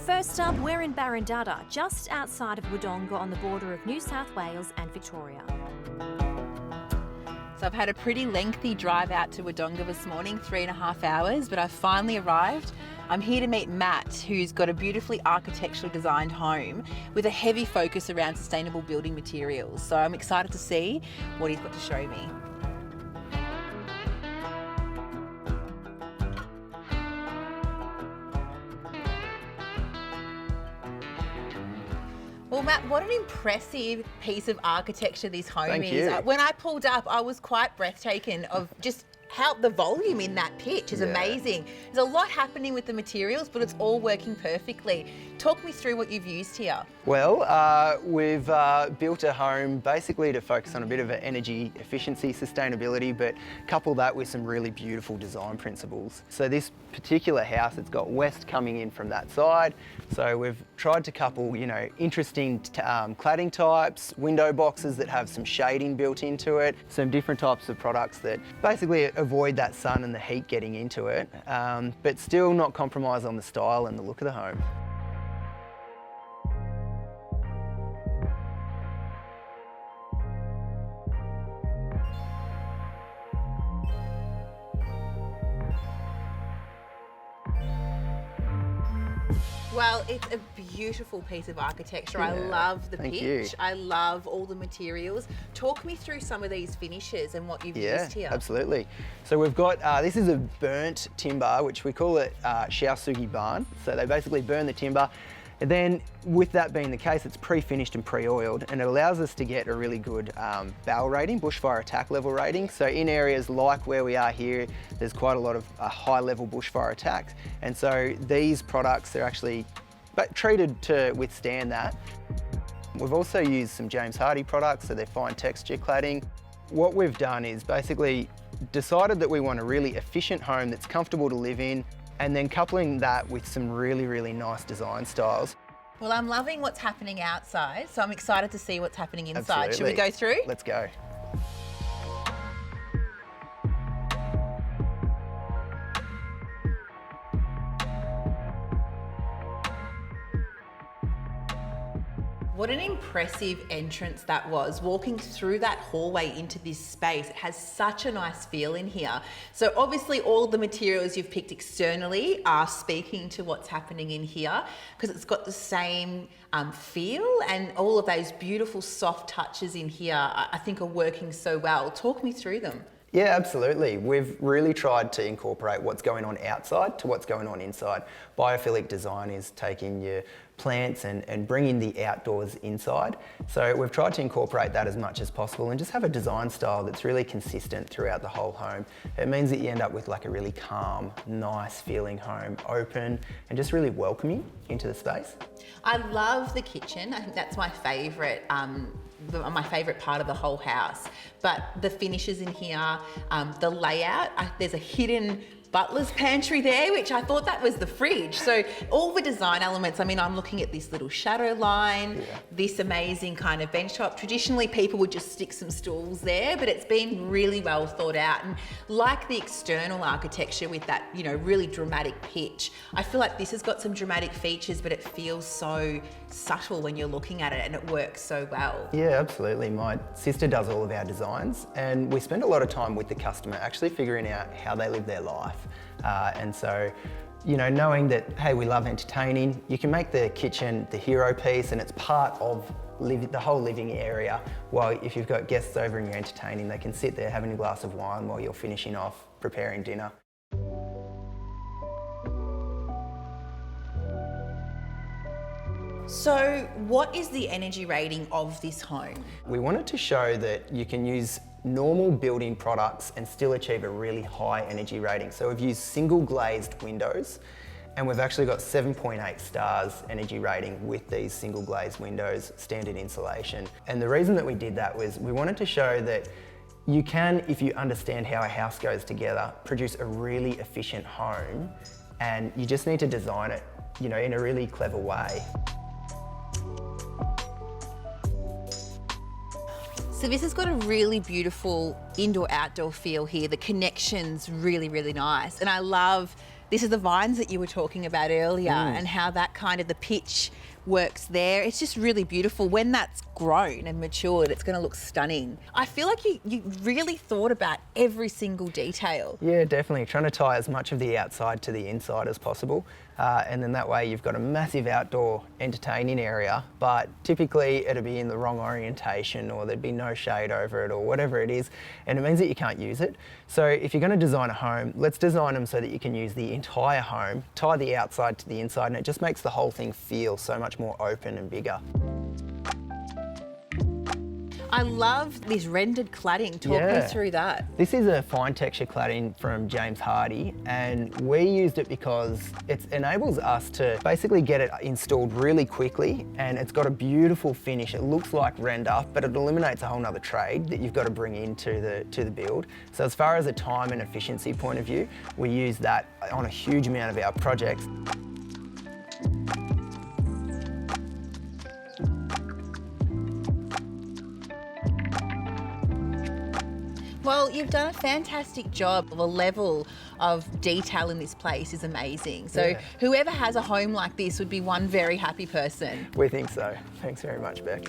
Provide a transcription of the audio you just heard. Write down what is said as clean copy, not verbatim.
First up, we're in Barrandada, just outside of Wodonga on the border of New South Wales and Victoria. So I've had a pretty lengthy drive out to Wodonga this morning, 3.5 hours, but I've finally arrived. I'm here to meet Matt, who's got a beautifully architecturally designed home with a heavy focus around sustainable building materials. So I'm excited to see what he's got to show me. Well, Matt, what an impressive piece of architecture this home Thank is. you. When I pulled up, I was quite breathtaken of just how the volume in that pitch is amazing. There's a lot happening with the materials, but it's all working perfectly. Talk me through what you've used here. Well, we've built a home basically to focus on a bit of an energy efficiency, sustainability, but couple that with some really beautiful design principles. So this particular house, it's got west coming in from that side. So we've tried to couple, interesting cladding types, window boxes that have some shading built into it, some different types of products that basically avoid that sun and the heat getting into it, but still not compromise on the style and the look of the home. Well, it's a beautiful piece of architecture. I love the pitch. I love all the materials. Talk me through some of these finishes and what you've used here. Absolutely. So we've got, this is a burnt timber, which we call it Shaosugi barn. So they basically burn the timber. And then with that being the case, it's pre-finished and pre-oiled, and it allows us to get a really good BAL rating, bushfire attack level rating. So in areas like where we are here, there's quite a lot of high level bushfire attacks. And so these products, they're actually treated to withstand that. We've also used some James Hardie products, so they're fine texture cladding. What we've done is basically decided that we want a really efficient home that's comfortable to live in, and then coupling that with some really, really nice design styles. Well, I'm loving what's happening outside, so I'm excited to see what's happening inside. Absolutely. Should we go through? Let's go. What an impressive entrance that was. Walking through that hallway into this space, it has such a nice feel in here. So obviously all the materials you've picked externally are speaking to what's happening in here, because it's got the same feel, and all of those beautiful soft touches in here I think are working so well. Talk me through them. Yeah, absolutely. We've really tried to incorporate what's going on outside to what's going on inside. Biophilic design is taking your plants and bringing the outdoors inside. So we've tried to incorporate that as much as possible and just have a design style that's really consistent throughout the whole home. It means that you end up with like a really calm, nice feeling home, open and just really welcoming into the space. I love the kitchen. I think that's my favourite part of the whole house. But the finishes in here, the layout, there's a hidden butler's pantry there, which I thought that was the fridge. So all the design elements, I mean, I'm looking at this little shadow line, this amazing kind of bench top. Traditionally, people would just stick some stools there, but it's been really well thought out. And like the external architecture with that, really dramatic pitch, I feel like this has got some dramatic features, but it feels so subtle when you're looking at it, and it works so well. Yeah, absolutely. My sister does all of our designs, and we spend a lot of time with the customer actually figuring out how they live their life. And so, knowing that, hey, we love entertaining, you can make the kitchen the hero piece and it's part of the whole living area. While if you've got guests over and you're entertaining, they can sit there having a glass of wine while you're finishing off preparing dinner. So what is the energy rating of this home? We wanted to show that you can use normal building products and still achieve a really high energy rating. So we've used single glazed windows, and we've actually got 7.8 stars energy rating with these single glazed windows, standard insulation. And the reason that we did that was we wanted to show that you can, if you understand how a house goes together, produce a really efficient home, and you just need to design it, in a really clever way. So this has got a really beautiful indoor-outdoor feel here. The connection's really, really nice. And I love This is the vines that you were talking about earlier and how that kind of the pitch works there. It's just really beautiful. When that's grown and matured, it's going to look stunning. I feel like you really thought about every single detail. Yeah, definitely. Trying to tie as much of the outside to the inside as possible. And then that way you've got a massive outdoor entertaining area, but typically it'll be in the wrong orientation, or there'd be no shade over it, or whatever it is, and it means that you can't use it. So if you're going to design a home, let's design them so that you can use the entire home, tie the outside to the inside, and it just makes the whole thing feel so much more open and bigger. I love this rendered cladding. Talk me through that. This is a fine texture cladding from James Hardie, and we used it because it enables us to basically get it installed really quickly, and it's got a beautiful finish. It looks like render, but it eliminates a whole nother trade that you've got to bring into the build. So as far as a time and efficiency point of view, we use that on a huge amount of our projects. Well, you've done a fantastic job. The level of detail in this place is amazing. So whoever has a home like this would be one very happy person. We think so. Thanks very much, Beck.